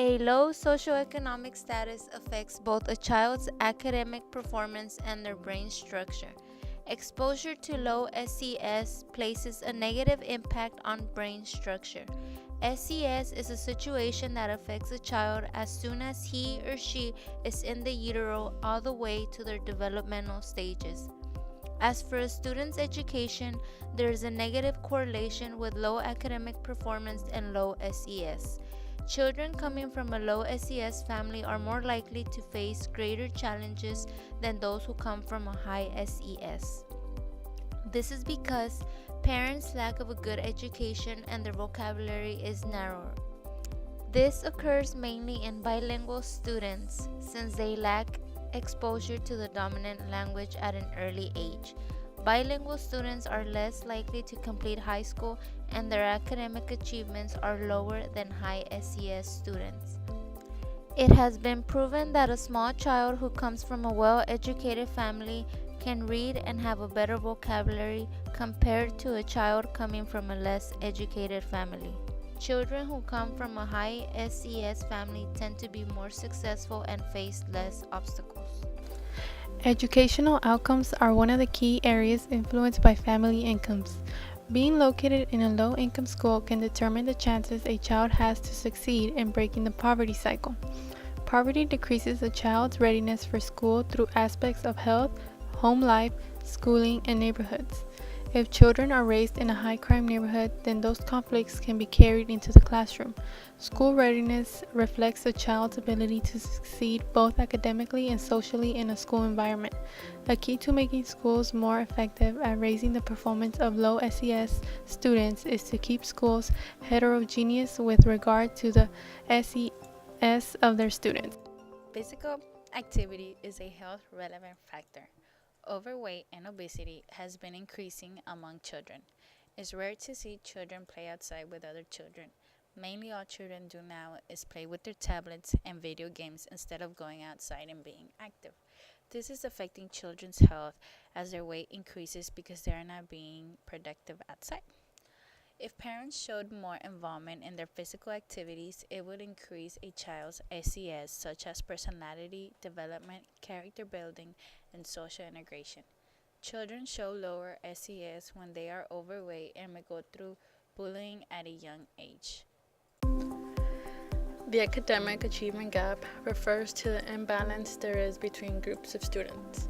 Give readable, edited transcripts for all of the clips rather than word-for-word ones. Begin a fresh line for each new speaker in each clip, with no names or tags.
A low socioeconomic status affects both a child's academic performance and their brain structure. Exposure to low SES places a negative impact on brain structure. SES is a situation that affects a child as soon as he or she is in the utero all the way to their developmental stages. As for a student's education, there is a negative correlation with low academic performance and low SES. Children coming from a low SES family are more likely to face greater challenges than those who come from a high SES. This is because parents' lack of a good education and their vocabulary is narrower. This occurs mainly in bilingual students since they lack exposure to the dominant language at an early age. Bilingual students are less likely to complete high school and their academic achievements are lower than high SES students. It has been proven that a small child who comes from a well-educated family can read and have a better vocabulary compared to a child coming from a less educated family. Children who come from a high SES family tend to be more successful and face less obstacles.
Educational outcomes are one of the key areas influenced by family incomes. Being located in a low-income school can determine the chances a child has to succeed in breaking the poverty cycle. Poverty decreases a child's readiness for school through aspects of health, home life, schooling, and neighborhoods. If children are raised in a high-crime neighborhood, then those conflicts can be carried into the classroom. School readiness reflects a child's ability to succeed both academically and socially in a school environment. A key to making schools more effective at raising the performance of low SES students is to keep schools heterogeneous with regard to the SES of their students.
Physical activity is a health relevant factor. Overweight and obesity has been increasing among children. It's rare to see children play outside with other children. Mainly all children do now is play with their tablets and video games instead of going outside and being active. This is affecting children's health as their weight increases because they are not being productive outside. If parents showed more involvement in their physical activities, it would increase a child's SES such as personality development, character building, and social integration. Children show lower SES when they are overweight and may go through bullying at a young age.
The academic achievement gap refers to the imbalance there is between groups of students.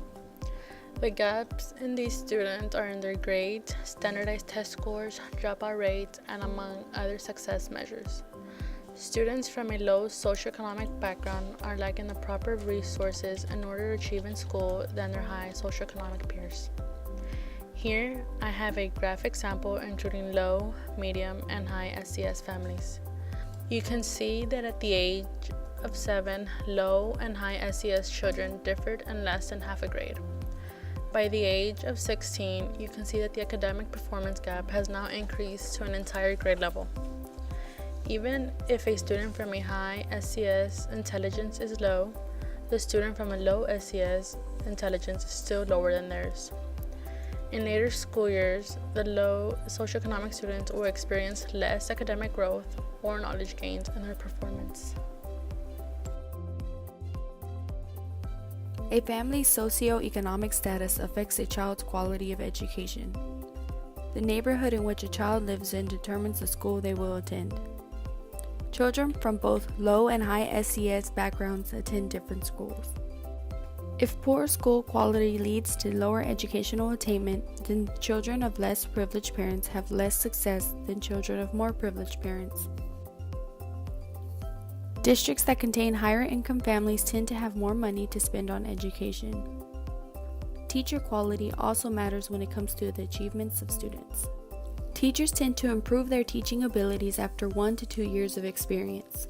The gaps in these students are in their grades, standardized test scores, dropout rates, and among other success measures. Students from a low socioeconomic background are lacking the proper resources in order to achieve in school than their high socioeconomic peers. Here, I have a graphic sample including low, medium, and high SES families. You can see that at the age of 7, low and high SES children differed in less than half a grade. By the age of 16, you can see that the academic performance gap has now increased to an entire grade level. Even if a student from a high SES intelligence is low, the student from a low SES intelligence is still lower than theirs. In later school years, the low socioeconomic students will experience less academic growth or knowledge gains in their performance.
A family's socioeconomic status affects a child's quality of education. The neighborhood in which a child lives in determines the school they will attend. Children from both low and high SES backgrounds attend different schools. If poor school quality leads to lower educational attainment, then children of less privileged parents have less success than children of more privileged parents. Districts that contain higher income families tend to have more money to spend on education. Teacher quality also matters when it comes to the achievements of students. Teachers tend to improve their teaching abilities after 1 to 2 years of experience.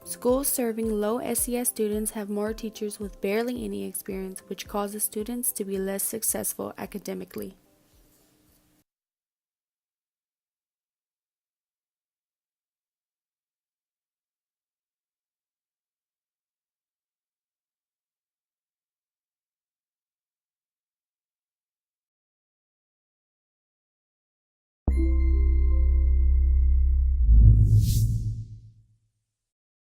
Schools serving low SES students have more teachers with barely any experience, which causes students to be less successful academically.